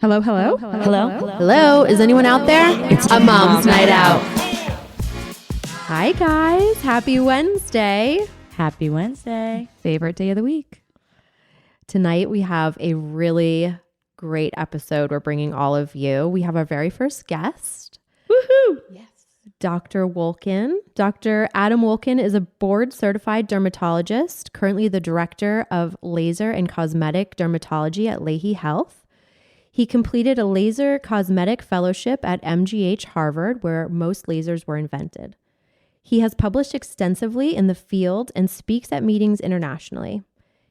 Hello, hello. Hello, is anyone out there? It's a mom's night out. Hi guys, happy Wednesday. Happy Wednesday. Favorite day of the week. Tonight we have a really great episode we're bringing all of you. We have our very first guest. Woohoo! Yes. Dr. Wulkan. Dr. Adam Wulkan is a board certified dermatologist, currently the director of laser and cosmetic dermatology at Lahey Health. He completed a laser cosmetic fellowship at MGH Harvard, where most lasers were invented. He has published extensively in the field and speaks at meetings internationally.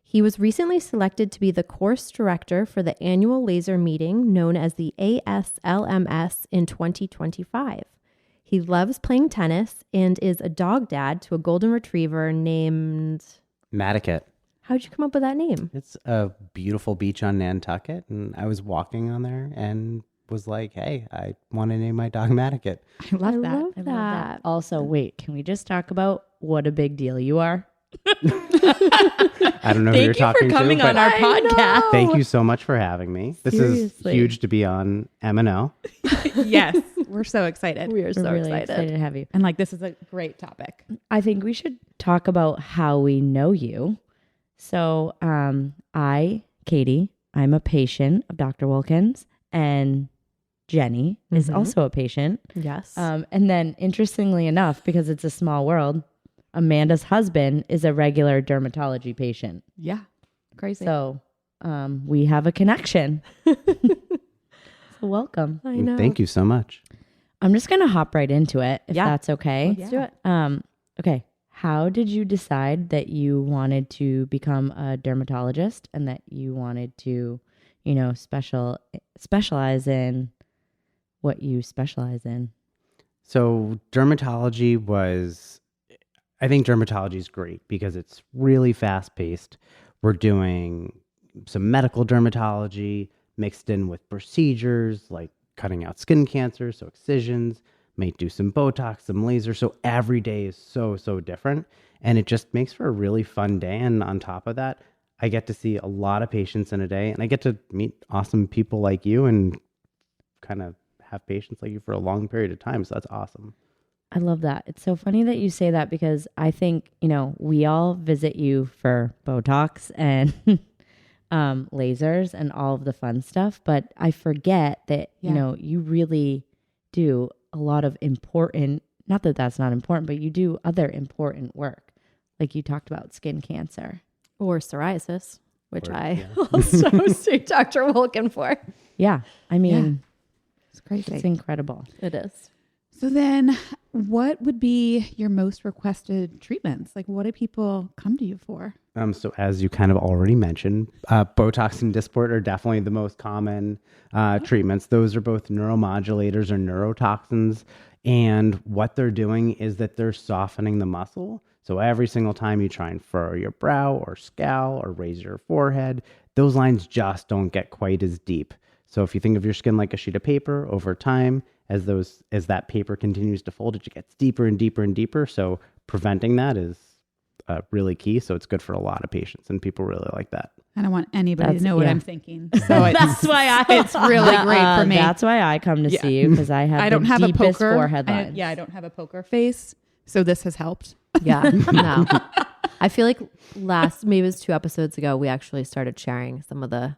He was recently selected to be the course director for the annual laser meeting known as the ASLMS in 2025. He loves playing tennis and is a dog dad to a golden retriever named... Matticat. How'd you come up with that name? It's a beautiful beach on Nantucket, and I was walking on there and was like, hey, I want to name my dog Matticat. I love that. I love that. Also, wait, can we just talk about what a big deal you are? I don't know who you're talking to. Thank you for coming on our podcast. Thank you so much for having me. This is huge to be on M&O. Yes, we're so excited. We are so really excited to have you. And this is a great topic. I think we should talk about how we know you. So Katie, I'm a patient of Dr. Wulkan's, and Jenny is also a patient. Yes. And then interestingly enough, because it's a small world, Amanda's husband is a regular dermatology patient. Yeah. Crazy. So we have a connection. So welcome. I know. Thank you so much. I'm just going to hop right into it, if that's okay. Let's do it. Okay. How did you decide that you wanted to become a dermatologist and that you wanted to, specialize in what you specialize in? So dermatology I think dermatology is great because it's really fast paced. We're doing some medical dermatology mixed in with procedures like cutting out skin cancer, so excisions, may do some Botox, some laser. So every day is so different. And it just makes for a really fun day. And on top of that, I get to see a lot of patients in a day. And I get to meet awesome people like you and kind of have patients like you for a long period of time. So that's awesome. I love that. It's so funny that you say that because I think, we all visit you for Botox and lasers and all of the fun stuff. But I forget that, you really do a lot of important, not that that's not important, but you do other important work. Like you talked about skin cancer. Or psoriasis, which I also see Dr. Wulkan for. Yeah. I mean, it's crazy. It's incredible. It is. So then what would be your most requested treatments? What do people come to you for? So as you kind of already mentioned, Botox and Dysport are definitely the most common treatments. Those are both neuromodulators or neurotoxins. And what they're doing is that they're softening the muscle. So every single time you try and furrow your brow or scowl or raise your forehead, those lines just don't get quite as deep. So if you think of your skin like a sheet of paper, over time, as that paper continues to fold, it gets deeper and deeper and deeper. So preventing that is really key. So it's good for a lot of patients, and people really like that. I don't want anybody to know what I'm thinking. So that's why it's really great for me. That's why I come to see you, because I have the deepest forehead lines. I don't have a poker face, so this has helped. Yeah, no. I feel like maybe it was 2 episodes ago, we actually started sharing some of the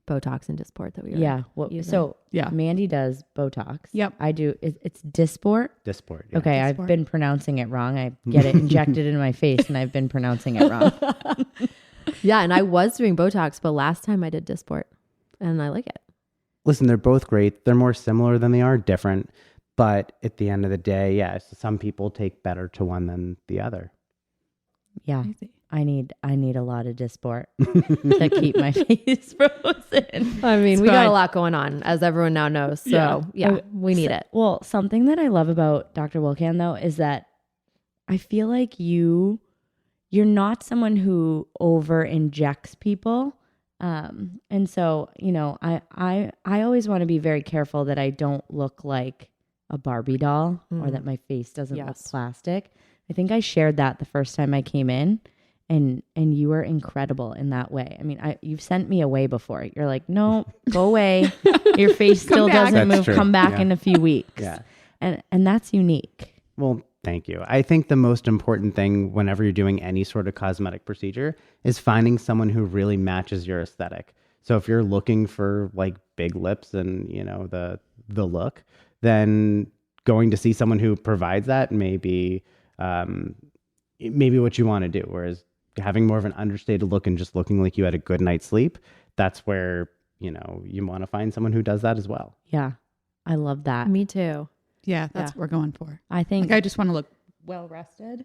Botox and Dysport that we were using. Mandy does Botox. Yep. I do. It's Dysport? Dysport. Yeah. Okay, Dysport. I've been pronouncing it wrong. I get it injected in my face, and I've been pronouncing it wrong. Yeah, and I was doing Botox, but last time I did Dysport, and I like it. Listen, they're both great. They're more similar than they are different. But at the end of the day, some people take better to one than the other. Yeah. I need a lot of Dysport to keep my face frozen. I mean, we got a lot going on, as everyone now knows. So we need it. Well, something that I love about Dr. Wulkan, though, is that I feel like you're not someone who over injects people. And so, I always want to be very careful that I don't look like a Barbie doll or that my face doesn't look plastic. I think I shared that the first time I came in. and you were incredible in that way. I mean, you've sent me away before. You're like, no, go away. Your face still back. doesn't That's move. true. Come back Yeah. in a few weeks. Yeah. And that's unique. Well, thank you. I think the most important thing whenever you're doing any sort of cosmetic procedure is finding someone who really matches your aesthetic. So if you're looking for like big lips and, you know, the look, then going to see someone who provides that may be maybe what you want to do. Whereas having more of an understated look and just looking like you had a good night's sleep, that's where, you know, you want to find someone who does that as well. Yeah. I love that. Me too. Yeah, that's what we're going for. I think Like, I just want to look well rested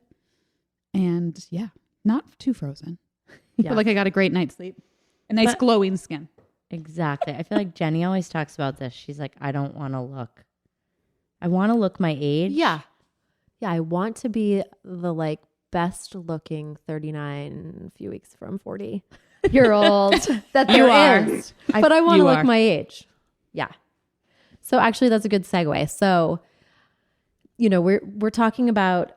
and not too frozen. Yeah. But like I got a great night's sleep, a nice But- glowing skin. exactly. I feel like Jenny always talks about this. She's like, I want to look my age. Yeah. Yeah. I want to be the like best looking 39, a few weeks from 40-year-old that You there are. is. But I want to you look are. my age. Yeah. So actually that's a good segue. So, you know, we're talking about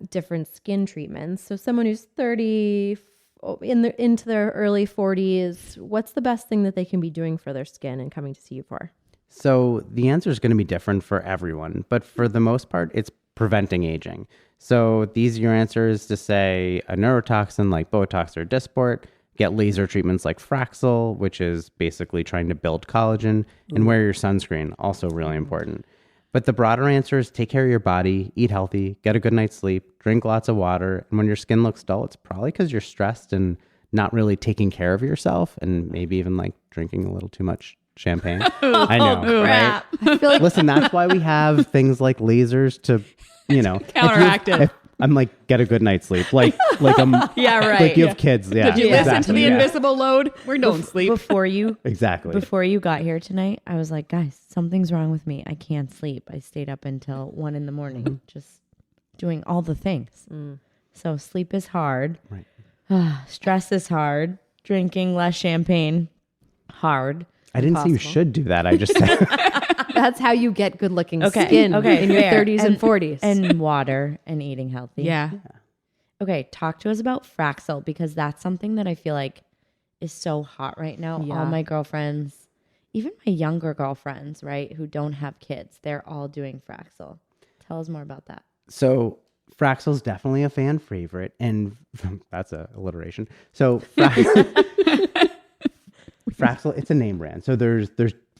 different skin treatments. So someone who's 30 into their early 40s, what's the best thing that they can be doing for their skin and coming to see you for? So the answer is going to be different for everyone, but for the most part, it's preventing aging. So these are your answers to say a neurotoxin like Botox or Dysport, get laser treatments like Fraxel, which is basically trying to build collagen, and wear your sunscreen, also really important. But the broader answer is take care of your body, eat healthy, get a good night's sleep, drink lots of water. And when your skin looks dull, it's probably because you're stressed and not really taking care of yourself, and maybe even like drinking a little too much champagne. I know, right? I feel like Listen, that's why we have things like lasers to, you know, Counteractive. if I'm like, get a good night's sleep. Like I'm, Yeah, right. like you have kids. Yeah. Did you listen to exactly, the yeah. invisible load? We're don't sleep. Before you Exactly. got here tonight, I was like, guys, something's wrong with me. I can't sleep. I stayed up until 1 a.m. just doing all the things. So sleep is hard. Right. Stress is hard. Drinking less champagne, hard. I didn't say you Impossible. should do that. I just said, that's how you get good looking Okay, skin okay, in your fair. 30s and 40s. And water and eating healthy. Yeah. Okay, talk to us about Fraxel, because that's something that I feel like is so hot right now. Yeah. All my girlfriends, even my younger girlfriends, right, who don't have kids, they're all doing Fraxel. Tell us more about that. so Fraxel's definitely a fan favorite, and that's a alliteration. So Fraxel, it's a name brand. So there's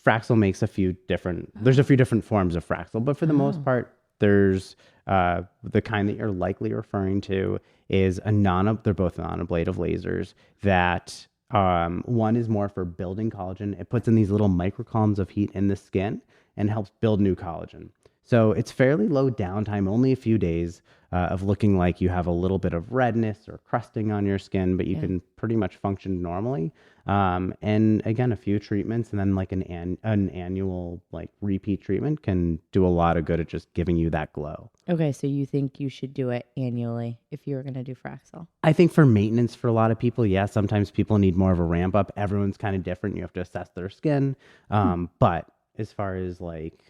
Fraxel makes there's a few different forms of Fraxel, but for the most part, there's the kind that you're likely referring to is they're both non-ablative lasers that one is more for building collagen. It puts in these little microcolumns of heat in the skin and helps build new collagen. So it's fairly low downtime, only a few days of looking like you have a little bit of redness or crusting on your skin, but you can pretty much function normally. And again, a few treatments and then like an annual like repeat treatment can do a lot of good at just giving you that glow. Okay, so you think you should do it annually if you were going to do Fraxel? I think for maintenance for a lot of people, yeah, sometimes people need more of a ramp up. Everyone's kind of different. You have to assess their skin. But as far as like,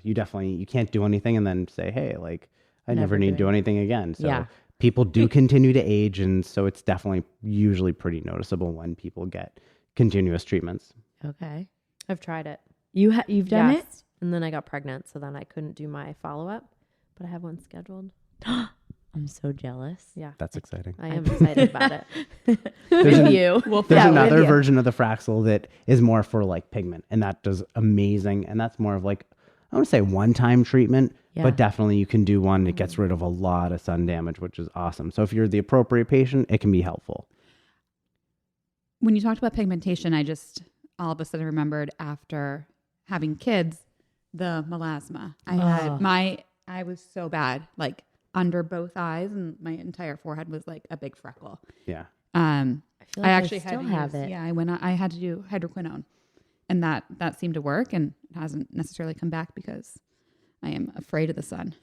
you can't do anything and then say, hey, like I never need to do anything again. So Yeah. people do continue to age. And so it's definitely usually pretty noticeable when people get continuous treatments. Okay. I've tried it. You've done it? Yes. And then I got pregnant, so then I couldn't do my follow-up, but I have one scheduled. I'm so jealous. Yeah. That's exciting. I am excited about it. There's You. There's Yeah, another with you. version of the Fraxel that is more for like pigment, and that does amazing. And that's more of like, I want to say one-time treatment, Yeah. but definitely you can do one that gets rid of a lot of sun damage, which is awesome. So if you're the appropriate patient, it can be helpful. When you talked about pigmentation, I just all of a sudden remembered after having kids, the melasma. I was so bad, like under both eyes, and my entire forehead was like a big freckle. Yeah. I feel I like actually still had to have use, it. Yeah, I had to do hydroquinone, and that seemed to work, and it hasn't necessarily come back because I am afraid of the sun.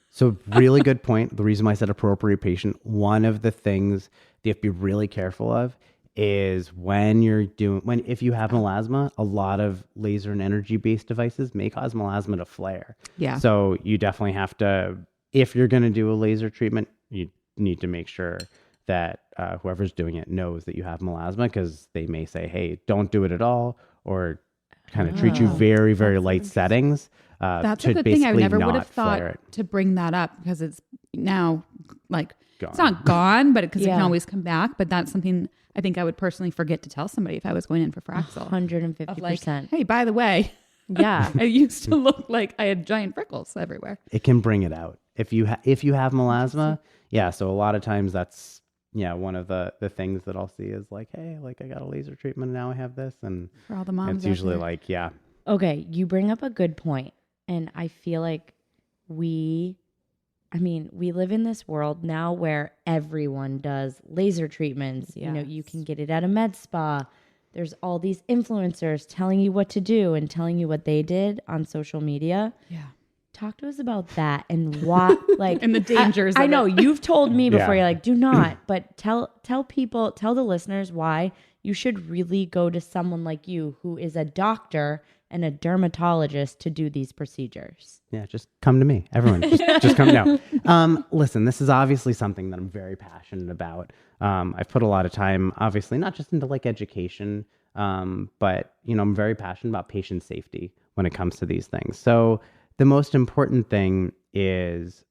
So really good point. The reason why I said appropriate patient, one of the things that you have to be really careful of is if you have melasma, a lot of laser and energy based devices may cause melasma to flare. Yeah. So you definitely have to, if you're going to do a laser treatment, you need to make sure that whoever's doing it knows that you have melasma, because they may say, hey, don't do it at all, or kind of treat you very, very light settings. That's to a good thing. I basically never would not have thought flare it. to bring that up, because it's now like, Gone. it's not gone, but because it can Yeah. always come back. But that's something I think I would personally forget to tell somebody if I was going in for Fraxel. 150%. Of like, hey, by the way, Yeah. I used to look like I had giant freckles everywhere. It can bring it out if you have melasma. Yeah, so a lot of times that's one of the things that I'll see is like, hey, like I got a laser treatment and now I have this, and For all the moms, it's out usually there. like, yeah, Okay, you bring up a good point, and I feel like we live in this world now where everyone does laser treatments. You know, you can get it at a med spa. There's all these influencers telling you what to do and telling you what they did on social media. Yeah. Talk to us about that and what, like, And the dangers I of know it. you've told me before. Yeah. You're like, do not, but tell the listeners why you should really go to someone like you who is a doctor and a dermatologist to do these procedures. yeah, just come to me. Everyone, just come now. Listen, this is obviously something that I'm very passionate about. I've put a lot of time, obviously, not just into like education, but I'm very passionate about patient safety when it comes to these things. So the most important thing is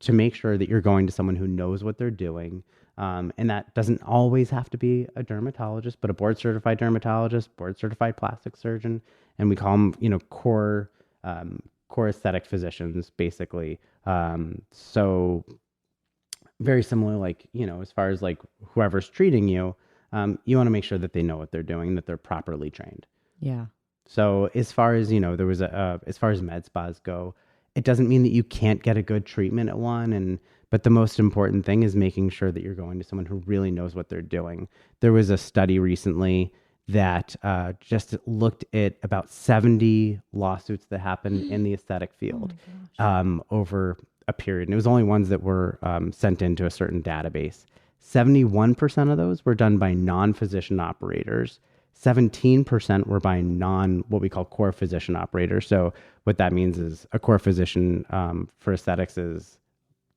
to make sure that you're going to someone who knows what they're doing. And that doesn't always have to be a dermatologist, but a board certified dermatologist, board certified plastic surgeon. And we call them, core aesthetic physicians, basically. So very similar, like, as far as like whoever's treating you, you want to make sure that they know what they're doing, that they're properly trained. Yeah. So as far as, there was as far as med spas go, it doesn't mean that you can't get a good treatment at one. But the most important thing is making sure that you're going to someone who really knows what they're doing. There was a study recently that just looked at about 70 lawsuits that happened in the aesthetic field over a period. And it was only ones that were sent into a certain database. 71% of those were done by non-physician operators. 17% were by what we call core physician operators. So what that means is a core physician for aesthetics is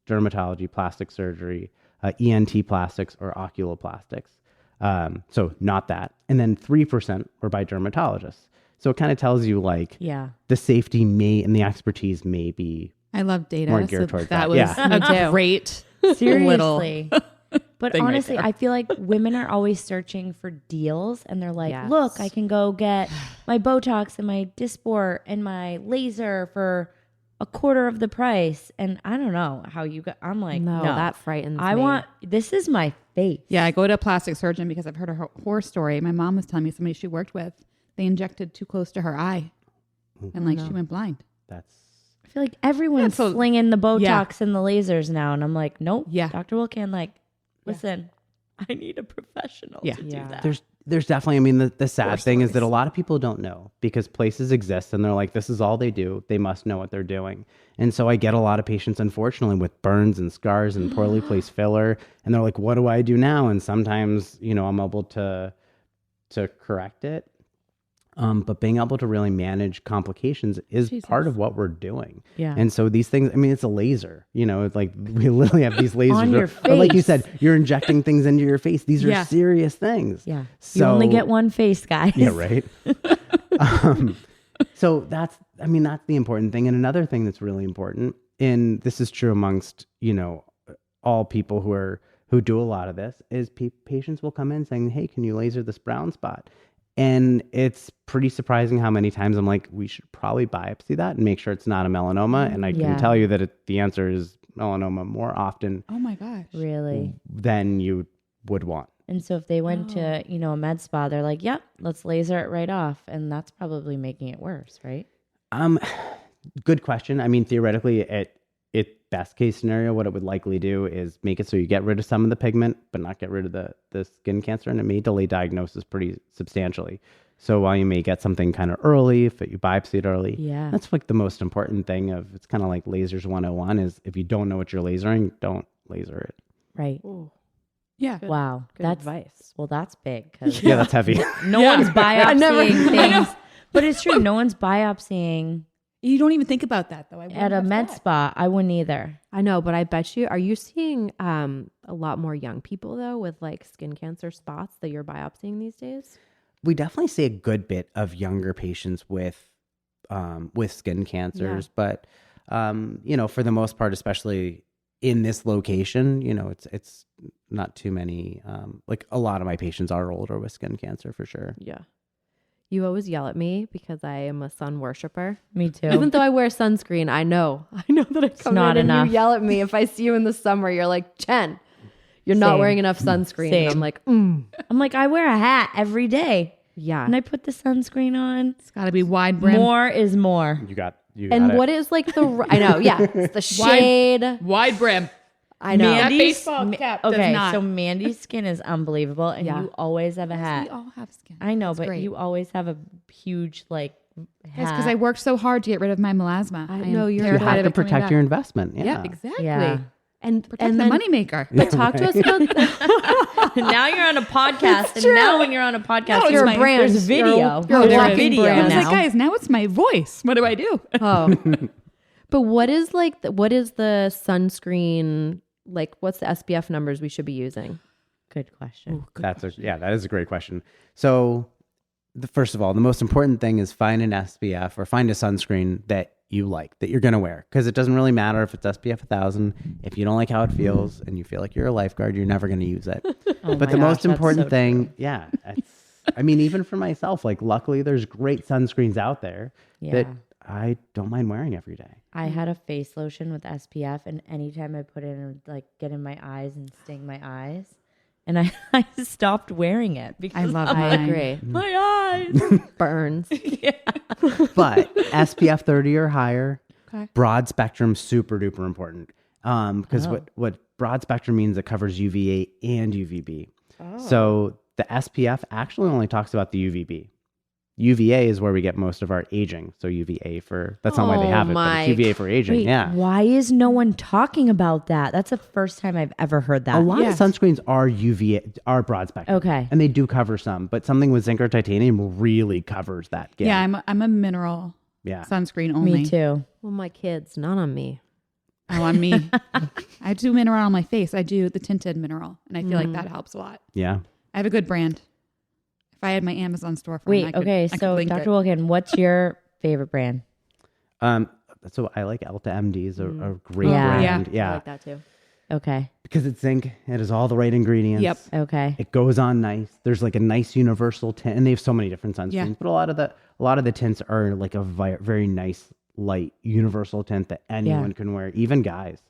dermatology, plastic surgery, ENT plastics, or oculoplastics. So not that. And then 3% were by dermatologists. So it kind of tells you like the safety and the expertise may be I love data. more geared towards that. was Yeah. a great Seriously. But thing right honestly, there. I feel like women are always searching for deals, and they're like, Yes. look, I can go get my Botox and my Dysport and my laser for a quarter of the price. And I don't know how you got, I'm like, No, no, that frightens I me. want, this is my face. Yeah, I go to a plastic surgeon because I've heard a horror story. My mom was telling me somebody she worked with, they injected too close to her eye, and like she went blind. That's I feel like everyone's Yeah, so- slinging the Botox Yeah. and the lasers now. And I'm like, nope. Yeah. Dr. Wulkan, like, listen, I need a professional Yeah. to do that. there's definitely, I mean, the sad Horror thing is that a stories. lot of people don't know because places exist and they're like, this is all they do. They must know what they're doing. And so I get a lot of patients, unfortunately, with burns and scars and poorly placed filler. And they're like, what do I do now? And sometimes, I'm able to correct it. But being able to really manage complications is part of what we're doing. Yeah. And so these things, I mean, it's a laser, it's like we literally have these lasers. On your or like you face. said, you're injecting things into your face. These are Yeah. serious things. Yeah. So, You only get one face, guys. Yeah, right. So that's the important thing. And another thing that's really important, and this is true amongst, all people who do a lot of this, is patients will come in saying, hey, can you laser this brown spot? And it's pretty surprising how many times I'm like, we should probably biopsy that and make sure it's not a melanoma. And I Yeah. can tell you that the answer is melanoma more often Oh my gosh. Really? than you would want. And so if they went to, a med spa, they're like, yep, let's laser it right off. And that's probably making it worse, right? Good question. I mean, theoretically, at best case scenario, what it would likely do is make it so you get rid of some of the pigment, but not get rid of the skin cancer, and it may delay diagnosis pretty substantially. So while you may get something kind of early, if you biopsy it early, Yeah. that's like the most important thing of, it's kind of like lasers 101 is if you don't know what you're lasering, don't laser it. Right. Yeah. Wow. Good That's advice. Well, that's big because Yeah, that's heavy. no one's I biopsying know. things. But it's true. No one's biopsying You don't even think about that though. I wouldn't At a have med thought. spa, I wouldn't either. I know, but I bet you, are you seeing a lot more young people though with like skin cancer spots that you're biopsying these days? We definitely see a good bit of younger patients with skin cancers, but for the most part, especially in this location, it's not too many. Like a lot of my patients are older with skin cancer for sure. Yeah. You always yell at me because I am a sun worshiper. Me too. Even though I wear sunscreen, I know that I come not in and enough. you yell at me. If I see you in the summer, you're like, Jen, you're not Same. wearing enough sunscreen. Same. And I'm like, I'm like, I wear a hat every day yeah. and I put the sunscreen on. It's got to be wide brim. More is more. You got And it. what is like I know, yeah, it's the shade. Wide brim. I know. That Mandy's- baseball cap does Okay, not. so Mandy's skin is unbelievable, and Yeah. you always have a We hat. all have skin. I know, It's but great. you always have a huge hat. Yes, because I worked so hard to get rid of my melasma. I am know, you're You terrified have of to it coming protect back. your investment. Yeah. Yeah, exactly. Yeah. And Protect and the then, moneymaker. but talk to us about Now you're on a podcast, and now when you're on a podcast, No, you're it's a my- brand. there's video. You're a There's walking video brand. I was now. like, guys, now it's my voice. What do I do? Oh, but what is what is the sunscreen like? What's the SPF numbers we should be using? Good question. That is a great question. So, first of all, the most important thing is find an SPF or find a sunscreen that you like, that you're going to wear. Because it doesn't really matter if it's SPF 1000. If you don't like how it feels and you feel like you're a lifeguard, you're never going to use it. Oh But my the gosh, most that's important so thing, I mean, even for myself, like luckily there's great sunscreens out there that Yeah. I don't mind wearing every day. I had a face lotion with SPF, and anytime I put it in, it would like get in my eyes and sting my eyes. And I stopped wearing it because I love I mine. agree. my eyes. Burns. But SPF 30 or higher, Okay. broad spectrum, super duper important. Because Oh. what broad spectrum means, it covers UVA and UVB. Oh. So the SPF actually only talks about the UVB. UVA is where we get most of our aging. So UVA that's not why they Oh, have it, but Mike. it's UVA for aging. Wait, yeah. why is no one talking about that? That's the first time I've ever heard that. A lot Yes. of sunscreens are UVA, are broad spectrum. Okay. And they do cover some, but something with zinc or titanium really covers that. Yeah, I'm a mineral Yeah. sunscreen only. Me too. Well, my kids, not on me. Oh, on me. I do mineral on my face. I do the tinted mineral, and I feel like that helps a lot. Yeah. I have a good brand. If I had my Amazon storefront, Wait, I could, okay. I could So, link Dr. it. Wulkan, what's your favorite brand? So I like Elta MD is a great Yeah. brand. I Yeah. like that too. Okay. Because it's zinc. It has all the right ingredients. Yep. Okay. It goes on nice. There's like a nice universal tint, and they have so many different sunscreens. Yeah. But a lot of the tints are like a very nice light universal tint that anyone can wear, even guys.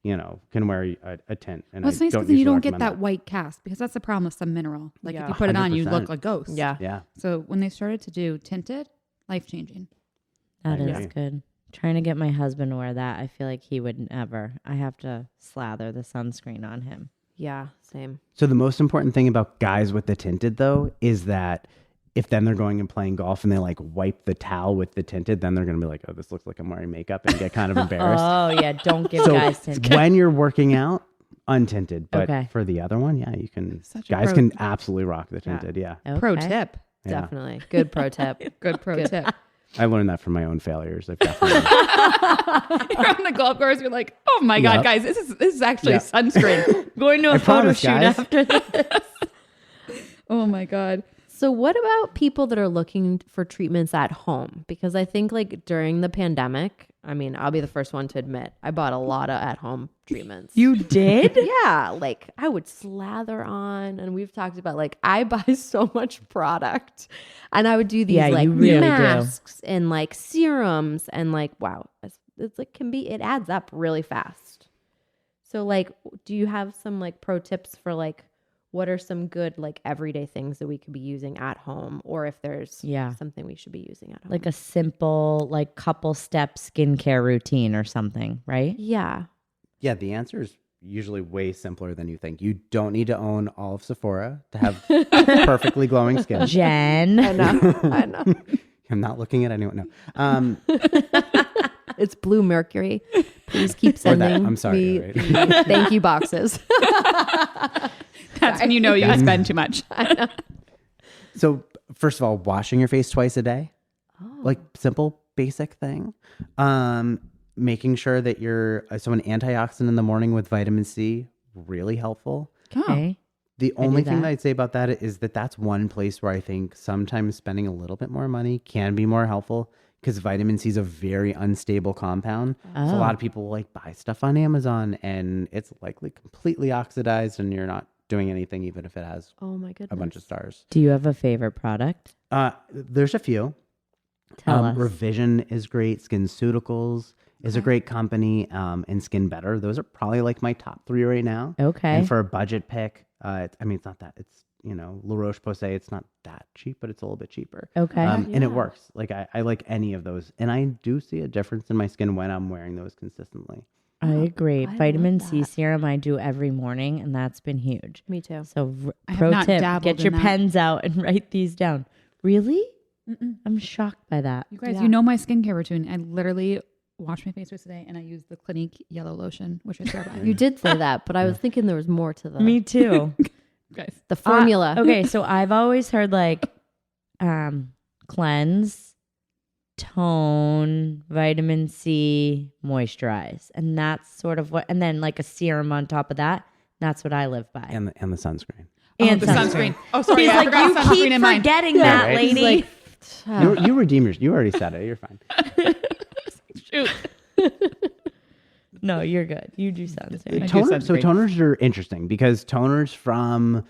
Can wear a tint. And Well, it's I nice don't because then you usually don't get recommend that white cast, because that's the problem with some mineral. Like Yeah. if you put it on, you 100%. look like ghosts. Yeah. Yeah. So when they started to do tinted, life changing. That I is agree. good. Trying to get my husband to wear that. I feel like he would never. I have to slather the sunscreen on him. Yeah, same. So the most important thing about guys with the tinted though is that if then they're going and playing golf and they like wipe the towel with the tinted, then they're going to be like, oh, this looks like I'm wearing makeup, and get kind of embarrassed. Oh yeah, don't give So guys tinted. when you're working out, untinted. But Okay. for the other one, yeah, you can. Such a Guys pro- can absolutely rock the tinted. Yeah. Pro Okay. tip. Yeah. Definitely. Good pro tip. Good pro tip. I learned that from my own failures. I've definitely. You're on the golf course. You're like, oh my god, Yep. guys, this is actually Yeah. sunscreen. Going to a I photo promise, shoot guys. after this. Oh my god. So what about people that are looking for treatments at home? Because I think like during the pandemic, I mean, I'll be the first one to admit, I bought a lot of at-home treatments. You did? Yeah, like I would slather on, and we've talked about like I buy so much product, and I would do these Yeah, you like really do. masks and like serums, and like wow, it's like it adds up really fast. So like, do you have some like pro tips for like what are some good like everyday things that we could be using at home, or if there's Yeah. something we should be using at home? Like a simple, like couple step skincare routine or something, right? yeah, Yeah, the answer is usually way simpler than you think. You don't need to own all of Sephora to have perfectly glowing skin. Jen. I know. I'm not looking at anyone. No. It's Blue Mercury. Please keep Or that, sending I'm sorry, me right? the thank you boxes. That's when you know you spend too much. So first of all, washing your face twice a day. like simple, basic thing. Making sure that so an antioxidant in the morning with vitamin C, really helpful. Okay. The only thing that. that I'd say about that is that that's one place where I think sometimes spending a little bit more money can be more helpful because vitamin C is a very unstable compound. So a lot of people like buy stuff on Amazon and it's likely completely oxidized and you're not doing anything even if it has Oh my goodness. a bunch of stars. Do you have a favorite product? There's a few. Tell us. Revision is great. SkinCeuticals is a great company. And Skin Better. Those are probably like my top 3 right now. Okay. And for a budget pick, it's not that. It's, La Roche-Posay, it's not that cheap, but it's a little bit cheaper. Okay. And it works. Like I like any of those. And I do see a difference in my skin when I'm wearing those consistently. I agree. I Vitamin love C that. serum I do every morning, and that's been huge. Me too. So I have pro not tip, dabbled get in your that. pens out and write these down. Really? Mm-mm. I'm shocked by that. You guys, Yeah. you know my skincare routine. I literally wash my face twice a day and I use the Clinique yellow lotion, which I swear by. You did say that, but I was thinking there was more to the Me too. guys. the formula. Okay, so I've always heard like cleanse, tone, vitamin C, moisturize. And that's sort of what, and then like a serum on top of that. That's what I live by. And the sunscreen. And the sunscreen. Oh, sorry. He's I like, forgot you sunscreen keep in mine. forgetting that, right? lady. He's like, You redeem yours. You already said it. You're fine. Shoot. No, you're good. You do sunscreen. do So sunscreen. toners are interesting because toners from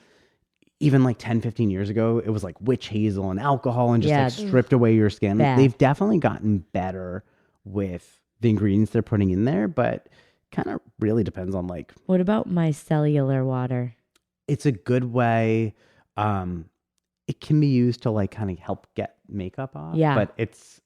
even like 10, 15 years ago, it was like witch hazel and alcohol and just Yeah. like stripped away your skin. Bad. They've definitely gotten better with the ingredients they're putting in there, but kind of really depends on like, What about micellar water? it's a good way. It can be used to like kind of help get makeup off. Yeah. But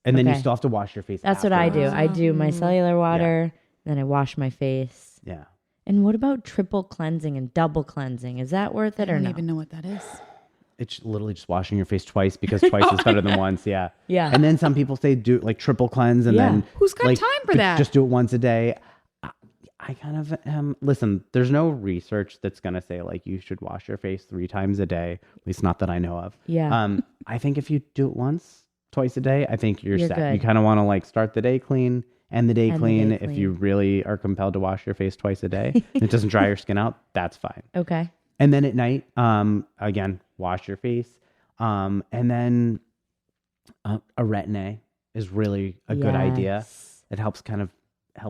and then you Okay. still have to wash your face. That's what I do. afterwards. I do micellar water, then I wash my face. Yeah. And what about triple cleansing and double cleansing? Is that worth I it or don't no? even know what that is. It's literally just washing your face twice because twice is better than once. Yeah. Yeah. And then some people say do like triple cleanse and Yeah. then Who's got like, time for that? Just do it once a day. I kind of listen, there's no research that's going to say like you should wash your face 3 times a day, at least not that I know of. Yeah. I think if you do it once, twice a day, I think you're set. good. You kind of want to like start the day clean, end the day End the clean. day If clean. you really are compelled to wash your face twice a day and it doesn't dry your skin out, that's fine. Okay. And then at night, again, wash your face. And then a retin-A is really a good idea. Yes. It helps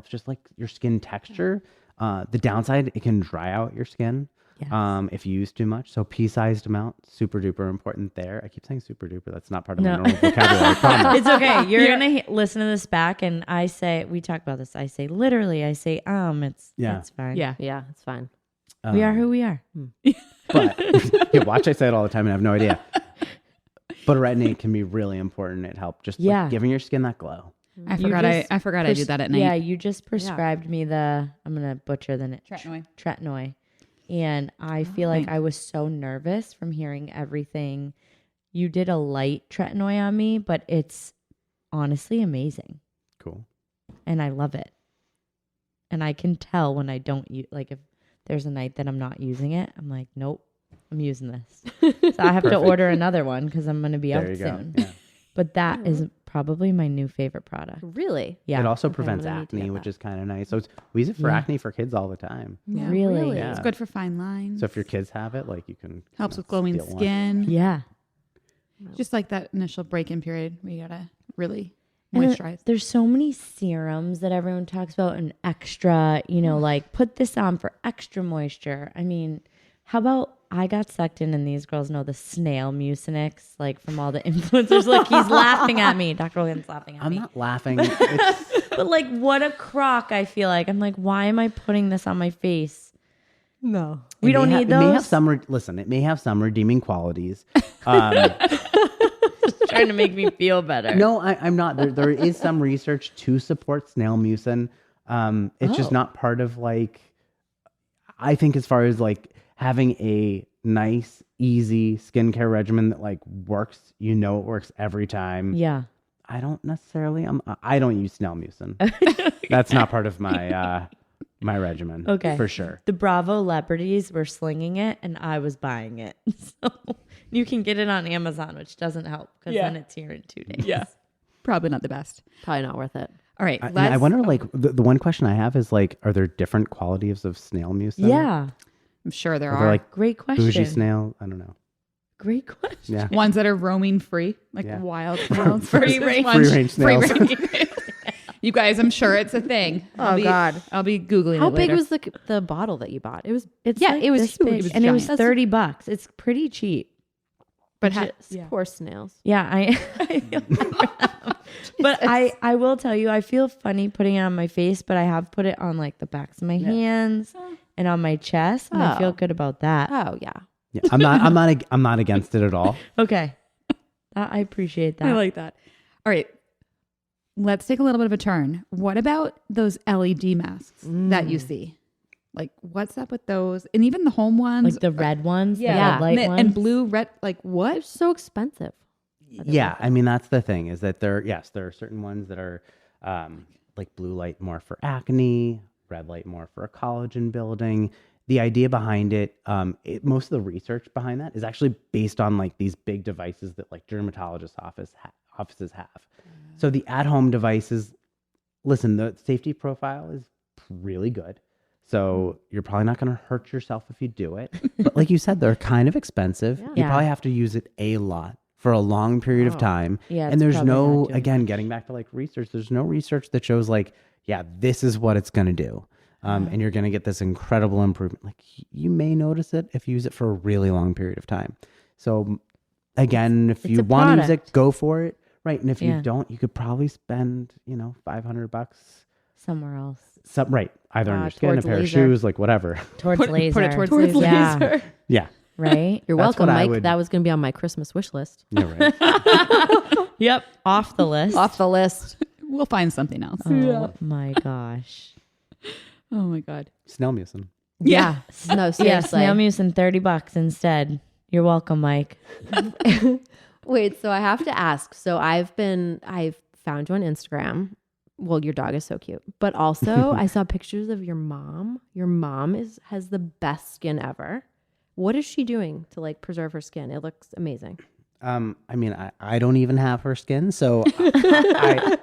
just like your skin texture. The downside, it can dry out your skin Yes. if you use too much. So pea-sized amount, super duper important there. I keep saying super duper. That's not part of No. my normal vocabulary. I promise. It's okay. You're going to listen to this back and I say, we talk about this. I say, literally, I say, Yeah. it's fine. Yeah. yeah, it's fine. We are who we are. But yeah, watch I say it all the time and I have no idea. But retin-A can be really important. It helps just Yeah. like giving your skin that glow. I You forgot. just I forgot I do that at night. Yeah, you just prescribed me I'm going to butcher the name. Tretinoin. Tretinoin. And I feel like I was so nervous from hearing everything. You did a light tretinoin on me, but it's honestly amazing. Cool. And I love it. And I can tell when I don't use, like if there's a night that I'm not using it, I'm like, nope, I'm using this. So I have to Perfect. order another one because I'm going to be There out you go. soon. Yeah. But that is probably my new favorite product. Really? Yeah. It also Okay, prevents I'm gonna need to acne, get which that. is kind of nice. So we use it for Yeah. acne for kids all the time. Yeah. Really? Yeah. It's good for fine lines. So if your kids have it, like you can helps with glowing steal one. skin. Yeah. Just like that initial break-in period, we gotta really And moisturize. there's so many serums that everyone talks about and extra, like put this on for extra moisture. I mean, how about I got sucked in and these girls know the snail mucinex, like from all the influencers. Look, he's laughing at me. Dr. Wulkan's laughing at I'm me. not laughing. It's, But like, what a crock I feel like. I'm like, why am I putting this on my face? No. We it don't may need It may have those. some. Listen, it may have some redeeming qualities. Trying to make me feel better. No, I'm not. There is some research to support snail mucin. It's just not part of like. I think as far as like having a nice, easy skincare regimen that like works, it works every time. Yeah. I don't necessarily. I don't use snail mucin. That's not part of my my regimen. Okay. For sure. The Bravo celebrities were slinging it and I was buying it. So you can get it on Amazon, which doesn't help because then it's here in 2 days. Yeah. Probably not the best. Probably not worth it. All right. I wonder, like, the one question I have is, like, are there different qualities of snail mucin? Yeah. I'm sure there Are there, are like, Great question. bougie snail? I don't know. Great question. Yeah. ones that are roaming free, like Yeah. wild snails. Free versus range. ones- Free-range snails. free-range. You guys, I'm sure it's a thing. Oh, God. I'll be Googling How it big later. was the bottle that you bought? It was, It's Yeah, like it was this huge. big, It was and it was giant. $30. It's pretty cheap. but poor snails. Yeah, I feel but I will tell you, I feel funny putting it on my face, but I have put it on like the backs of my hands and on my chest, and I feel good about that. Oh, yeah. Yeah, I'm not against it at all. Okay, I appreciate that. I like that. All right. Let's take a little bit of a turn. What about those LED masks that you see? Like, what's up with those? And even the home ones. Like the red ones, Yeah. the red light and, ones, and blue, red. Like, what? They're so expensive. Yeah, I mean, that's the thing, is that there are certain ones that are like blue light more for acne, red light more for a collagen building. The idea behind it, most of the research behind that is actually based on like these big devices that like dermatologist offices have. So the at-home devices, listen, the safety profile is really good. So you're probably not going to hurt yourself if you do it. But like you said, they're kind of expensive. You Yeah. probably have to use it a lot for a long period of time. Yeah, and it's there's probably no, not doing again, getting back to like research, there's no research that shows like, yeah, this is what it's going to do. And you're going to get this incredible improvement. Like you may notice it if you use it for a really long period of time. So again, if you a want to use product. it, go for it. Right. And if Yeah. you don't, you could probably spend, $500 somewhere else right. Either on your skin, a towards pair of laser. shoes, like whatever. towards Put laser. it towards laser. Yeah, Yeah. right. You're That's welcome, what I Mike. would- That was going to be on my Christmas wish list. Yeah, right. Yep, off the list. Off the list. We'll find something else. Oh my gosh. Oh my God. Snail mucin. Yeah. No, Yeah, seriously. snail mucin $30 instead. You're welcome, Mike. Wait, so I have to ask. So I've found you on Instagram. Well, your dog is so cute. But also I saw pictures of your mom. Your mom has the best skin ever. What is she doing to like preserve her skin? It looks amazing. I mean, I don't even have her skin, so I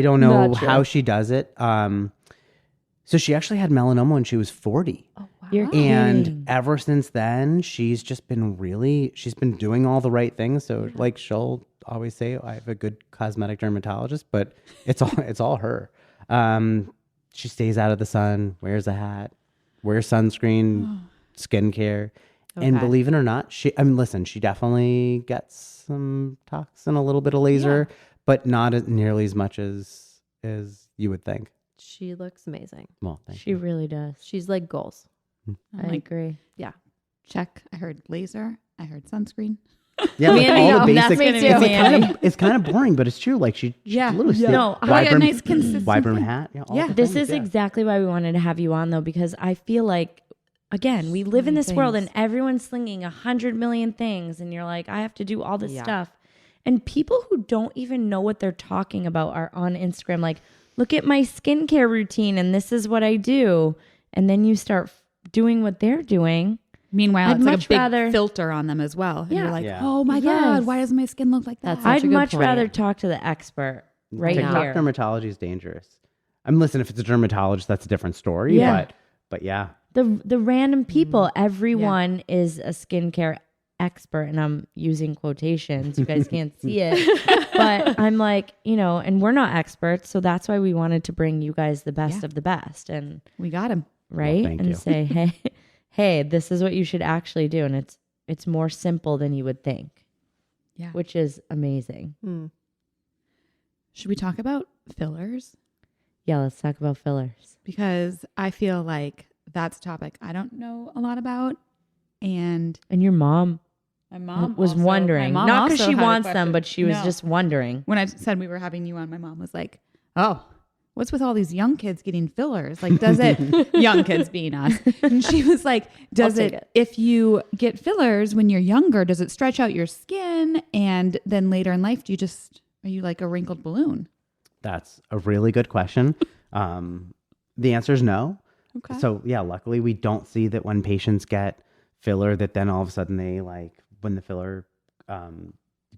don't know Not true. how she does it. So she actually had melanoma when she was 40. Oh, wow. You're And kidding. ever since then, she's just been she's been doing all the right things. So like she'll always say, I have a good cosmetic dermatologist, but it's all her. She stays out of the sun, wears a hat, wears sunscreen, skincare. And Okay. believe it or not, she definitely gets some toxin, a little bit of laser, but not nearly as much as you would think. She looks amazing. Well, thank She you. really does. She's like goals. I agree. Check. I heard laser. I heard sunscreen. Yeah, like Mandy, all the that's basic. gonna be It's, like Mandy. it's kind of boring, but it's true. Like she literally Yeah. No, Like a nice consistent Vibram thing. hat. Yeah, all Yeah. the This things, is yeah. exactly why we wanted to have you on, though, because I feel like, again, we live in many this world and things. everyone's slinging 100 million things, and you're like, I have to do all this Yeah. stuff. And people who don't even know what they're talking about are on Instagram, like, look at my skincare routine, and this is what I do. And then you start doing what they're doing. Meanwhile, I'd it's like a much big rather- filter on them as well. And Yeah. you're like, Yeah. oh my Yes. God, why does my skin look like that? That's such I'd a good much point. rather talk to the expert right TikTok here. dermatology is dangerous. Listen, if it's a dermatologist, that's a different story. Yeah. But yeah. The random people, everyone is a skincare expert, and I'm using quotations. You guys can't see it, but I'm like, and we're not experts, so that's why we wanted to bring you guys the best of the best, and We got him. right, thank and you. say, hey, this is what you should actually do, and it's more simple than you would think, Yeah. which is amazing. Should we talk about fillers? Yeah, let's talk about fillers. Because I feel like that's a topic I don't know a lot about. And And your mom my mom was also- wondering, my mom not because also she had a wants them, question. but she was No. just wondering. When I said we were having you on, my mom was like, oh, what's with all these young kids getting fillers? Like, does it, young kids being us? And she was like, does take it, it. if you get fillers when you're younger, does it stretch out your skin? And then later in life, are you like a wrinkled balloon? That's a really good question. The answer is no. Okay. So yeah, luckily we don't see that when patients get filler that then all of a sudden they like when the filler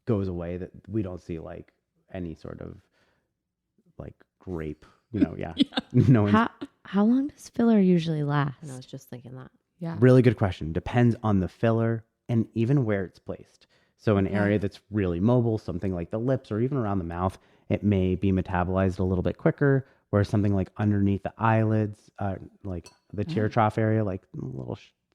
goes away. That we don't see like any sort of like grape, yeah. No one's How long does filler usually last? And I was just thinking that. Yeah. really good question. Depends on the filler and even where it's placed. So an area that's really mobile, something like the lips or even around the mouth, it may be metabolized a little bit quicker. Whereas something like underneath the eyelids, like the tear trough area, like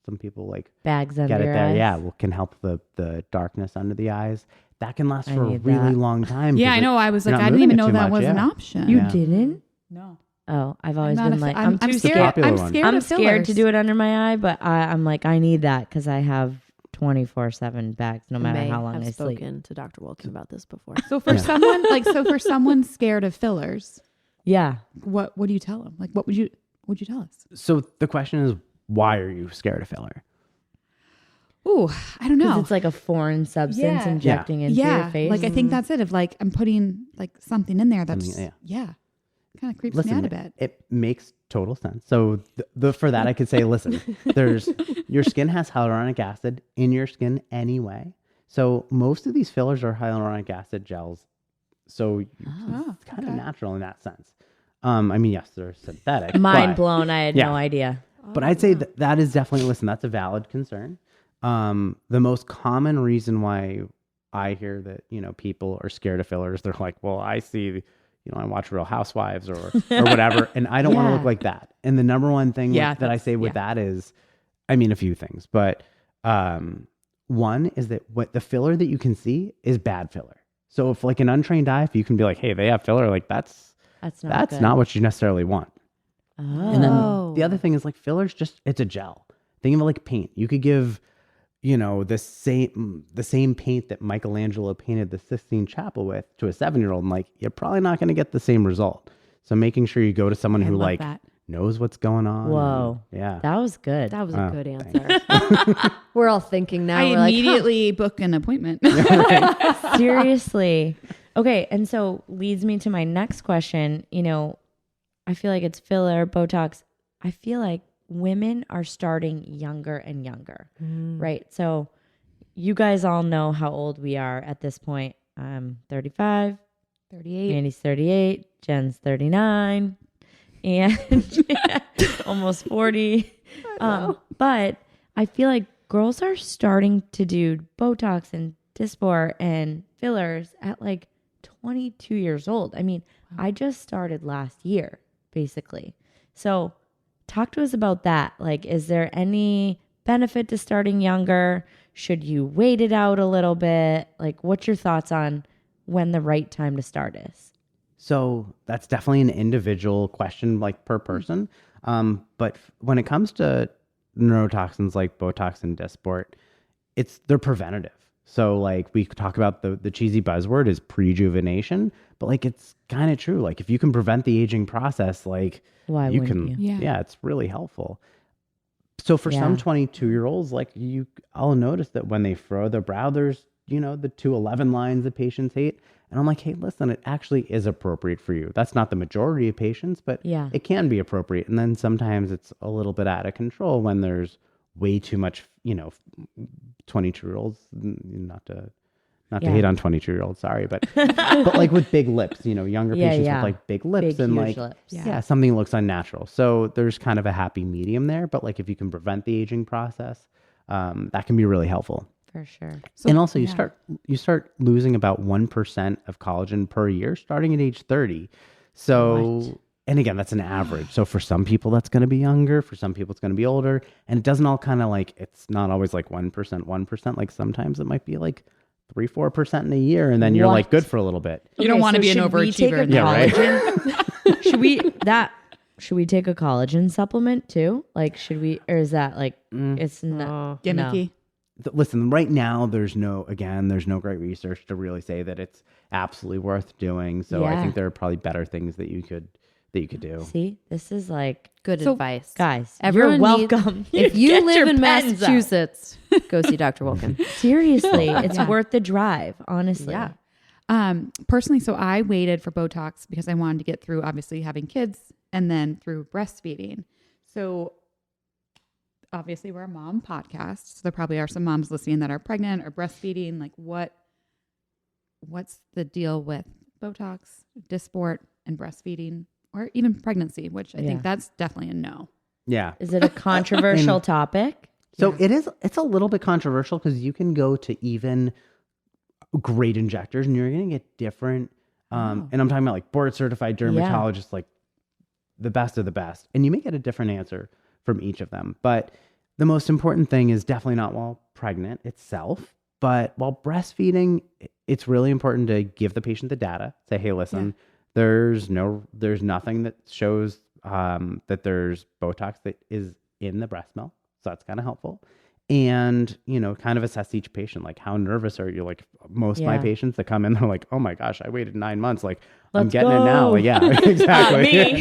some people like Bags under get it your there. eyes? Yeah, can help the darkness under the eyes. That can last for a need really that. long time. Yeah, 'cause I know. I was you're like, not I didn't even moving it know too that much, was an yeah. option. You Yeah. didn't? No. Oh, I've always I'm been not like, a, I'm too scared. scared. popular I'm one. scared I'm of scared to fillers. do it under my eye, but I'm like, I need that because I have 24/7 bags no matter May how long have I sleep. spoken to Dr. Wulkan about this before. So for for someone scared of fillers, Yeah. what do you tell them? Like, what would you tell us? So the question is, why are you scared of filler? Ooh, I don't Because know. it's like a foreign substance Yeah. injecting into your face. like I think that's it. If like I'm putting like something in there that's Something- kind of creeps Listen, me out a bit. it makes total sense. So for that, I could say, listen, there's your skin has hyaluronic acid in your skin anyway. So most of these fillers are hyaluronic acid gels. So it's kind of natural in that sense. I mean, yes, they're synthetic. Mind but, blown. I had yeah. no idea. But I'd say that is definitely, listen, that's a valid concern. The most common reason why I hear that, people are scared of fillers, they're like, well, I see, I watch Real Housewives or whatever, and I don't want to Yeah. look like that. And the number one thing that I say with that is, I mean, a few things, but one is that what the filler that you can see is bad filler. So if like an untrained eye, if you can be like, hey, they have filler, like that's good. not what you necessarily want. Oh. And then the other thing is like fillers, it's a gel. Think of it like paint. You could give, the same paint that Michelangelo painted the Sistine Chapel with to a 7-year-old, and like you're probably not going to get the same result. So making sure you go to someone who like knows what's going on. Whoa. Yeah. That was good. That was a good answer. We're all thinking now. I we're immediately book an appointment. Seriously. Okay. And so leads me to my next question. I feel like it's filler, Botox. I feel like women are starting younger and younger, right? So you guys all know how old we are at this point. I'm 35, 38. Mandy's 38, Jen's 39, and almost 40. But I feel like girls are starting to do Botox and Dysport and fillers at like 22 years old. I mean, I just started last year, basically. So talk to us about that. Like, is there any benefit to starting younger? Should you wait it out a little bit? Like, what's your thoughts on when the right time to start is? So that's definitely an individual question, like per person. But when it comes to neurotoxins like Botox and Dysport, they're preventative. So like we talk about the cheesy buzzword is prejuvenation, but like it's kind of true. Like if you can prevent the aging process, like Why you wouldn't can, you? Yeah. it's really helpful. So for some 22-year-olds, like I'll notice that when they furrow their brow, there's, the 211 lines that patients hate. And I'm like, hey, listen, it actually is appropriate for you. That's not the majority of patients, but it can be appropriate. And then sometimes it's a little bit out of control when there's way too much, 22-year-olds, not to hate on 22-year-olds, sorry, but but like with big lips, younger patients with like big lips and huge like lips. something that looks unnatural. So there's kind of a happy medium there, but like if you can prevent the aging process, that can be really helpful. For sure. So, And also you start losing about 1% of collagen per year starting at age 30. So and again, that's an average. So for some people that's going to be younger, for some people it's going to be older, and it doesn't all kind of like, it's not always like 1%. Like sometimes it might be like 3-4% in a year, and then you're like good for a little bit. You don't want to be an overachiever. Should we take a collagen supplement too? Like, should we, or is that like, it's not Gimmicky. Listen, right now there's no great research to really say that it's absolutely worth doing. So I think there are probably better things that you could do. See, this is like good advice. Guys, Everyone you're welcome. If you Get live your in pens out. Massachusetts, go see Dr. Wulkan. Seriously, it's worth the drive, honestly. Yeah. Personally, so I waited for Botox because I wanted to get through obviously having kids and then through breastfeeding. So obviously we're a mom podcast. So there probably are some moms listening that are pregnant or breastfeeding. Like what what's the deal with Botox, Dysport, and breastfeeding, or even pregnancy, which I think that's definitely a no. Yeah. Is it a controversial topic? So it's a little bit controversial because you can go to even great injectors and you're going to get different. And I'm talking about like board certified dermatologists, like the best of the best. And you may get a different answer from each of them. But the most important thing is definitely not while pregnant itself. But while breastfeeding, it's really important to give the patient the data. Say, hey, listen, there's nothing that shows that there's Botox that is in the breast milk. So that's kind of helpful. And, kind of assess each patient. Like, how nervous are you? Like, most of my patients that come in, they're like, oh my gosh, I waited 9 months. Like, I'm getting it now. Like, yeah, exactly.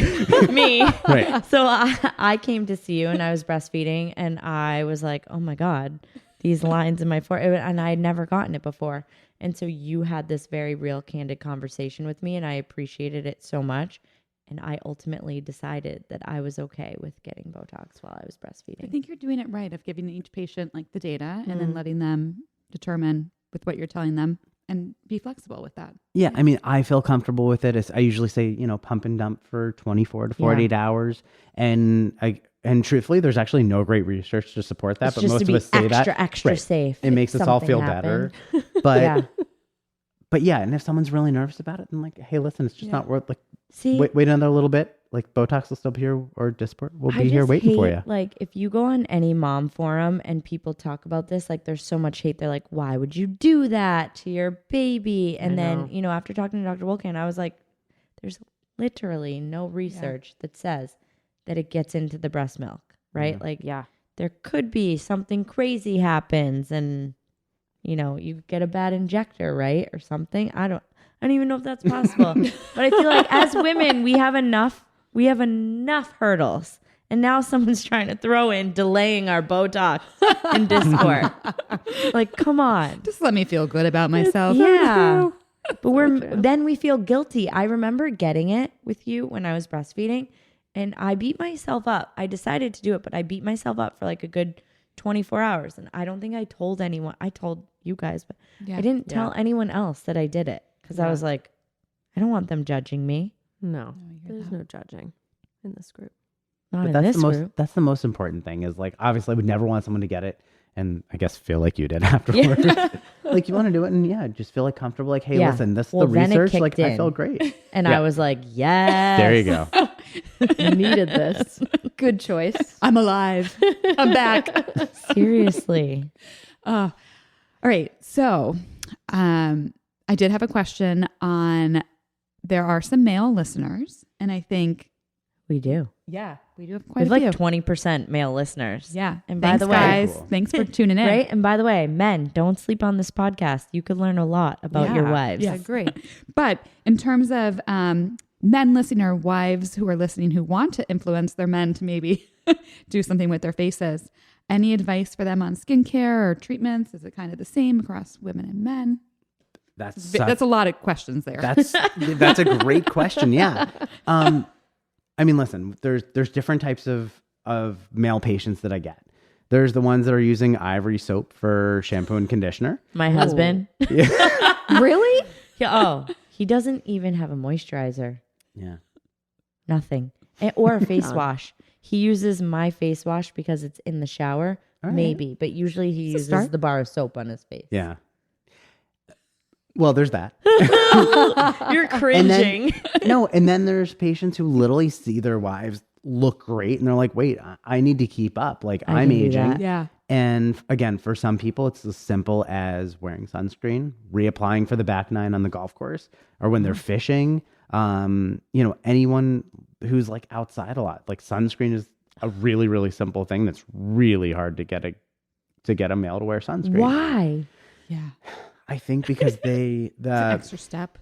Me. Right. So I came to see you and I was breastfeeding and I was like, oh my God, these lines in my forehead. And I had never gotten it before. And so you had this very real, candid conversation with me and I appreciated it so much. And I ultimately decided that I was okay with getting Botox while I was breastfeeding. I think you're doing it right of giving each patient like the data and then letting them determine with what you're telling them and be flexible with that. Yeah. I mean, I feel comfortable with it. I usually say, pump and dump for 24 to 48 hours. And truthfully, there's actually no great research to support that. It's but just most to of be us say that. extra safe. It makes us all feel better. But but yeah, and if someone's really nervous about it, then like, hey, listen, it's just not worth wait another little bit. Like Botox will still be here or Dysport will be here waiting for you. Like if you go on any mom forum and people talk about this, like there's so much hate. They're like, why would you do that to your baby? And then, after talking to Dr. Wulkan, I was like, there's literally no research that says that it gets into the breast milk, right? There could be something crazy happens and, you get a bad injector, right? Or something. I don't even know if that's possible. But I feel like as women, we have enough hurdles. And now someone's trying to throw in delaying our Botox and Dysport. Like, come on. Just let me feel good about myself. Yeah. But then we feel guilty. I remember getting it with you when I was breastfeeding and I beat myself up. I decided to do it, but I beat myself up for like a good 24 hours. And I don't think I told anyone. I told you guys, but I didn't tell anyone else that I did it. Because I was like, I don't want them judging me. No, there's no judging in this group. Not But in this group. That's the most important thing is like, obviously I would never want someone to get it. And I guess feel like you did afterwards. Like you want to do it and just feel like comfortable. Like, hey, listen, this is the research. Like I felt great. And I was like, yes. There you go. You needed this. Good choice. I'm alive. I'm back. Seriously. All right. So I did have a question on, there are some male listeners, and I think we do. Yeah, we do have We quite have a few. like 20% male listeners. Yeah. And Thanks, by the way, guys, Cool. thanks for tuning in. right? And by the way, men, don't sleep on this podcast. You could learn a lot about your wives. Yeah, great. But in terms of men listening or wives who are listening who want to influence their men to maybe do something with their faces, any advice for them on skincare or treatments? Is it kind of the same across women and men? That's a lot of questions there. That's a great question. Yeah. I mean, listen, there's different types of male patients that I get. There's the ones that are using ivory soap for shampoo and conditioner. My husband. Yeah. Really? Oh, he doesn't even have a moisturizer. Yeah. Nothing. Or a face wash. He uses my face wash because it's in the shower. Right. Maybe. But usually he uses the bar of soap on his face. Yeah. Well, there's that. You're cringing. And then there's patients who literally see their wives look great and they're like, wait, I need to keep up. Like I'm can do aging. that. Yeah. And again, for some people, it's as simple as wearing sunscreen, reapplying for the back nine on the golf course, or when they're fishing. Anyone who's like outside a lot, like sunscreen is a really, really simple thing that's really hard to get a male to wear sunscreen. Why? Yeah. I think because the It's an extra step.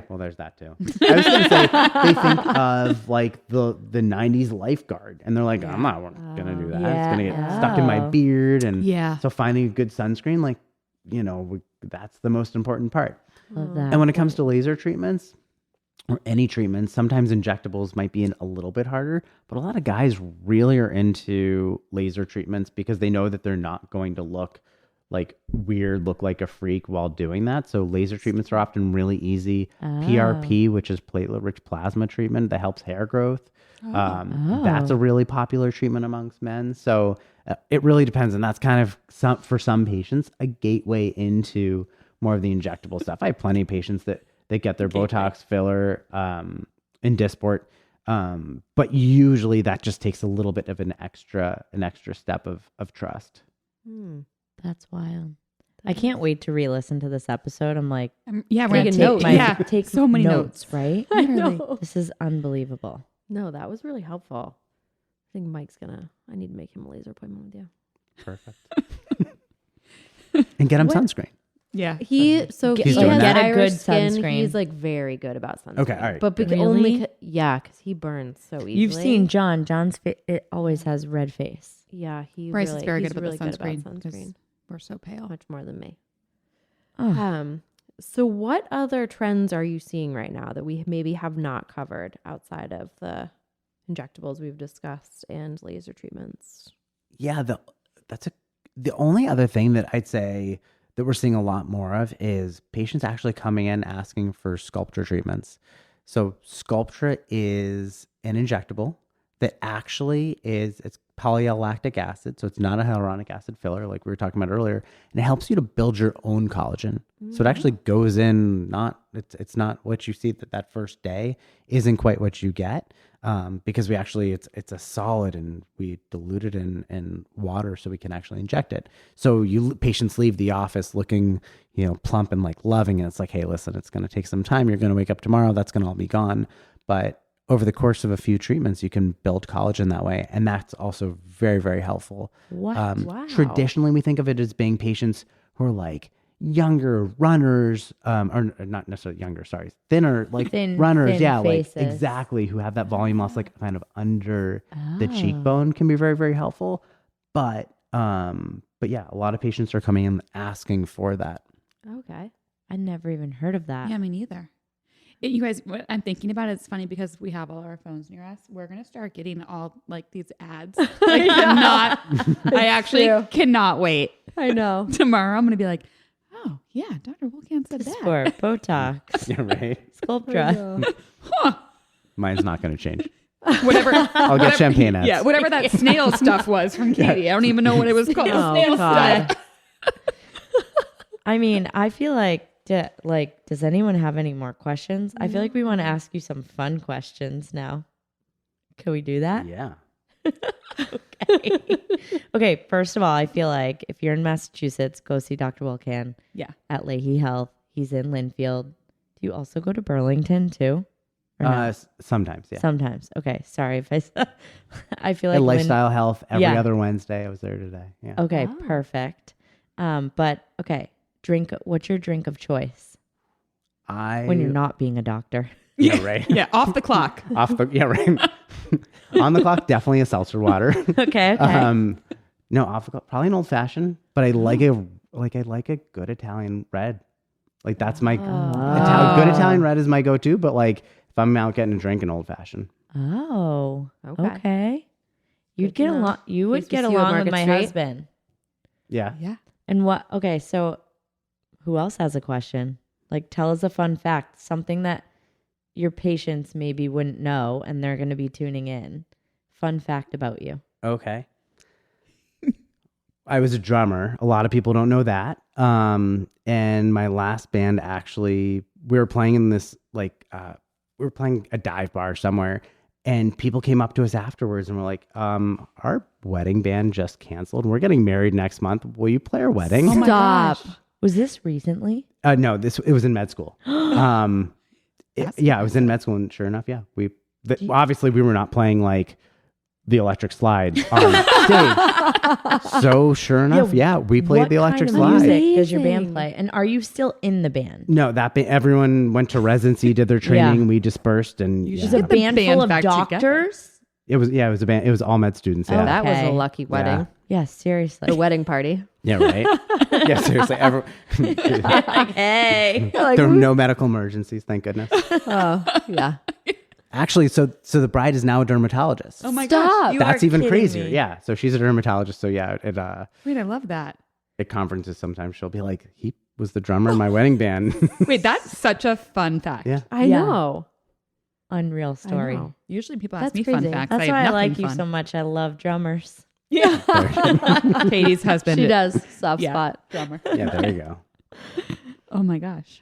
well, there's that too. I was going to say they think of like the 90s lifeguard and they're like, I'm not going to do that. It's going to get stuck in my beard. And so finding a good sunscreen, like, that's the most important part. Love that. And when it comes to laser treatments or any treatments, sometimes injectables might be a little bit harder, but a lot of guys really are into laser treatments because they know that they're not going to look like weird, look like a freak while doing that. So laser treatments are often really easy. PRP, which is platelet-rich plasma treatment that helps hair growth. That's a really popular treatment amongst men. So it really depends. And that's kind of for some patients, a gateway into more of the injectable stuff. I have plenty of patients that get their Botox filler in Dysport. But usually that just takes a little bit of an extra step of trust. That's wild. I can't wait to re-listen to this episode. I'm like, yeah, we're taking taking notes. take so many notes, notes. right? I know. This is unbelievable. No, that was really helpful. I think Mike's I need to make him a laser appointment with you. Perfect. And get him sunscreen. Yeah. He He's has doing that? Get a Irish good skin. sunscreen. He's like very good about sunscreen. Okay, all right. But Really? only because he burns so easily. You've seen John. John's it always has red face. Yeah, Bryce is very he's good about really the sunscreen. Good about sunscreen. We're so pale. Much more than me. Oh. So what other trends are you seeing right now that we maybe have not covered outside of the injectables we've discussed and laser treatments? Yeah, the only other thing that I'd say that we're seeing a lot more of is patients actually coming in asking for Sculptra treatments. So Sculptra is an injectable that actually it's polylactic acid. So it's not a hyaluronic acid filler like we were talking about earlier. And it helps you to build your own collagen. So it actually goes in, it's not what you see that first day isn't quite what you get. Because it's a solid and we dilute it in water so we can actually inject it. So patients leave the office looking, plump and like loving it. It's like, hey, listen, it's going to take some time. You're going to wake up tomorrow. That's going to all be gone. But over the course of a few treatments, you can build collagen that way. And that's also very, very helpful. What? Wow. Traditionally, we think of it as being patients who are like younger runners, or not necessarily younger, sorry, thinner, like runners. Thin yeah, faces. like exactly, who have that volume loss, like kind of under the cheekbone can be very, very helpful. But yeah, a lot of patients are coming in asking for that. Okay. I never even heard of that. Yeah, me neither. You guys, what I'm thinking about it's funny because we have all our phones near us. We're gonna start getting all like these ads. I actually cannot wait. I know. Tomorrow I'm gonna be like, oh yeah, Dr. Wulkan said that. Sport, Botox, Yeah, right. Sculptra. Mine's not going to change. Whatever. I'll get champagne ads. Yeah, whatever that snail stuff was from Katie. I don't even know what it was called. Oh, Snail God. stuff. I mean, I feel like, does anyone have any more questions? I feel like we want to ask you some fun questions now. Can we do that? Yeah. Okay. Okay, first of all, I feel like if you're in Massachusetts, go see Dr. Wulkan Yeah. at Lahey Health. He's in Linfield. Do you also go to Burlington too? Or no? Sometimes, yeah. Sometimes. Okay, sorry if I feel At like Lifestyle Health every Yeah. other Wednesday. I was there today. Yeah. Okay, Oh. perfect. But okay, what's your drink of choice when you're not being a doctor? Yeah, right. Yeah, off the clock. Yeah, right. On the clock, definitely a seltzer water. Okay. No, off the clock, probably an old fashioned, but I like a good Italian red. Like that's my good Italian red is my go-to. But like if I'm out getting a drink, an old fashioned. Oh, Okay. okay. You'd Good to get know. along. You would Case we get see you at along with Market my Street. husband. Yeah. Yeah. And what? Okay, so who else has a question? Like, tell us a fun fact, something that your patients maybe wouldn't know, and they're going to be tuning in. Fun fact about you. Okay. I was a drummer. A lot of people don't know that. And my last band actually, we were playing in this we were playing a dive bar somewhere, and people came up to us afterwards and were like, our wedding band just canceled. We're getting married next month. Will you play our wedding? Oh my Stop. gosh. Was this recently? No, it was in med school. It was in med school, and sure enough, yeah, obviously we were not playing like the electric slide on stage. So sure enough, we played What the electric kind of slide. music does your band Amazing. play? And are you still in the band? No, everyone went to residency, did their training, we dispersed, and You Is Yeah. a Get the band band full of back together. doctors? it was a band. It was all med students. Yeah, That was a Okay. lucky wedding. Yeah, seriously. The wedding party. yeah, right. Yeah, seriously. Hey. There were no medical emergencies, thank goodness. Oh, yeah. Actually, so the bride is now a dermatologist. Oh my Stop. gosh. You That's are even kidding crazier. me. Yeah. So she's a dermatologist. So yeah, Wait, I love that. at conferences, sometimes she'll be like, he was the drummer in my wedding band. Wait, that's such a fun fact. Yeah. I Yeah. know. Unreal story. know. Usually people That's ask me crazy. fun facts. That's I why have I like nothing you fun. so much. I love drummers. Yeah. Katie's husband. She does. Soft Yeah. spot. Drummer. Yeah, there you go. Oh my gosh.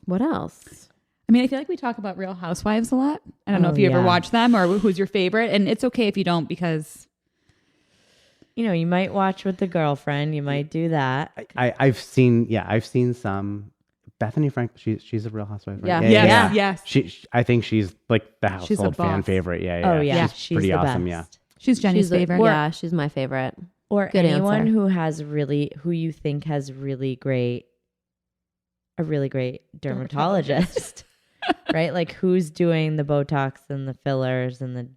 What else? I mean, I feel like we talk about Real Housewives a lot. I don't know Oh, if you ever yeah. watch them or who's your favorite. And it's okay if you don't because You know, you might watch with the girlfriend. You might do that. I've seen some. Bethany Frank, she's a Real Housewife, right? Yeah. Yes. I think she's like the She's a household fan boss. favorite. Yeah. Oh yeah, She's pretty the awesome. best. She's Jenny's She's a- favorite. yeah, she's my favorite. Or Good anyone answer. who you think has a really great dermatologist, right? Like who's doing the Botox and the fillers and the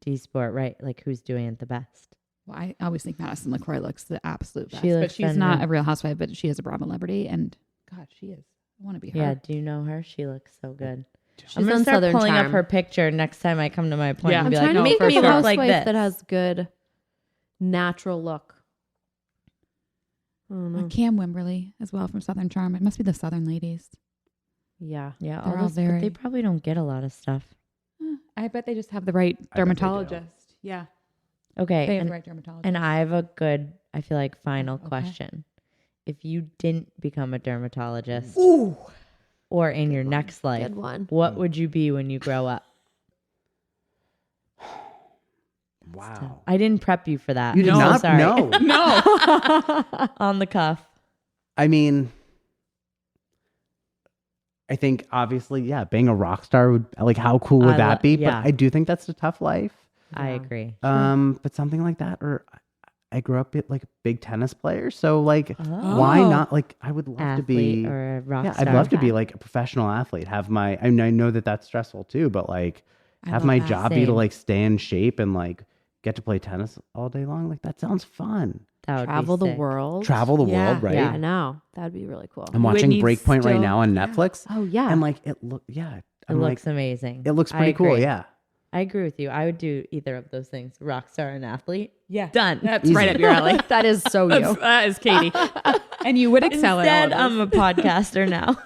D-sport, right? Like who's doing it the best? Well, I always think Madison LaCroix looks the absolute best. She But looks she's not phenomenal. a Real Housewife, but she is a Bravo celebrity. And God, she is. I want to be her. Yeah, do you know her? She looks so good. She's I'm gonna on start Southern pulling Charm. up her picture next time I come to my appointment. Yeah. and I'm be trying like, to make make me a look housewife like this. that has good natural look. I don't know. Cam Wimberly as well from Southern Charm. It must be the Southern ladies. Yeah. Yeah, They're all all those, but very- they probably don't get a lot of stuff. I bet they just have the right I bet they do. dermatologist. Yeah. Okay, They have and, the right dermatologist. and I have a good, I feel like, final Okay. question. If you didn't become a dermatologist Ooh. or in your next life, Good one. what would you be when you grow up? Wow. I didn't prep you for that. You did I'm so not sorry. know. No. On the cuff. I mean, I think obviously, yeah, being a rock star would like how cool would that be? yeah. But I do think that's a tough life. I agree. But something like that, or I grew up like a big tennis player, so like, Oh. why not? Like, I would love to Athlete be. or a rock Yeah, star. I'd love to be like a professional athlete. Have my, I know that that's stressful too, but like, I have love my that. job be to Same. like stay in shape and like get to play tennis all day long. Like that sounds fun. That would be Travel the sick. world. Travel the Yeah. world, right? Yeah, I know. That'd be really cool. I'm watching Whitney Breakpoint right still- now on yeah. Netflix, Oh, yeah. and like it look, yeah, It I'm looks like, amazing. it looks I pretty cool. agree. Yeah. I agree with you. I would do either of those things, rock star and athlete. Yeah. Done. That's Easy. right up your alley. that is so you. That is Katie. And you would excel Instead, at all of I'm a podcaster now.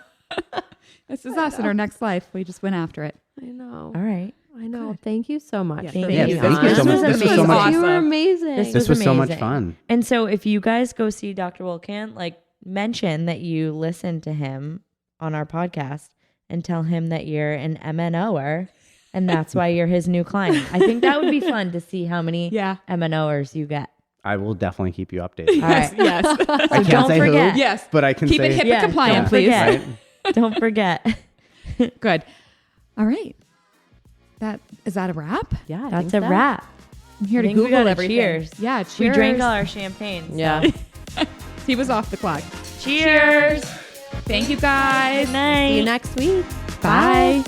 this. This is us in our next life. We just went after it. I know. All right. I know. Thank you so much. Yeah, for thank being you. Thank you on. so much. This This was so much. You were awesome. amazing. This was so much amazing. fun. And so if you guys go see Dr. Wulkan, like mention that you listen to him on our podcast and tell him that you're an MNOer and that's why you're his new client. I think that would be fun to see how many Yeah. MNOers you get. I will definitely keep you updated. All right. Yes. I can't don't say forget. who, Yes. but I can Keep say it HIPAA Yeah, compliant, don't please. forget. right? Don't forget. Good. All right. Is that a wrap? Yeah, I That's a think so. wrap. I'm here I to think we Google gotta everything. cheers. Yeah, cheers. We drank all our champagne. so- Yeah. He was off the clock. Cheers. Thank you guys. Good night. See you next week. Bye.